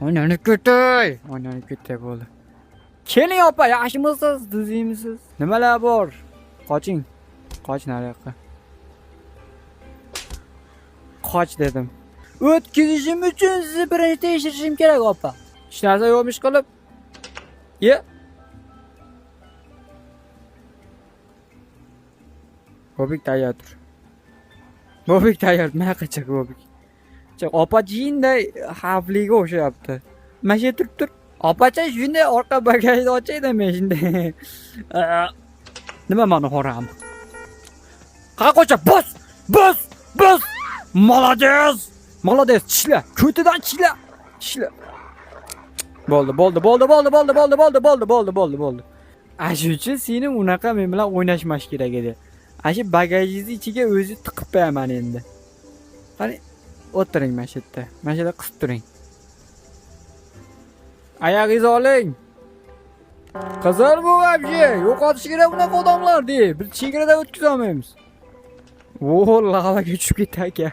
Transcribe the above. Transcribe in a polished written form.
Oynanib ketay. Oynanib ketay bo'ldi. Keling opa, yaxshimisiz? Tuzimisiz? Nimalar bor? Qoching. Qoch nariyoqqa. Qoch dedim. O'tkazishim uchun sizni birinchi tekshirishim kerak opa. Hech narsa yo'qmish qilib. Ye. Bobik tayyor tur. Bobik tayyor, mana qachak Bobik. Opa jinday xavfliga o'xshayapti. Mana shu tur. Opacha shunday orqa bagajni ochayda men shunday. Nima meni xoram? Qaqocha bos! Bos! Bos! Молодец! Молодец! Tishla, ko'tidan tishla. Bo'ldi. Shu uchun seni unaqa men bilan o'ynashmash kerak edi. Shu bagajingizni ichiga o'zi tiqib qo'yaman endi. Qani, o'tiring mana shu yerda. Mana shu yerda qisib turing. Oyog'ingizni oling. Qizil bu вообще, yo'qotish kerak bunaqa odamlarni. Biz chegaradan o'tkaza olmaymiz. O, lavaga tushib ketdi aka.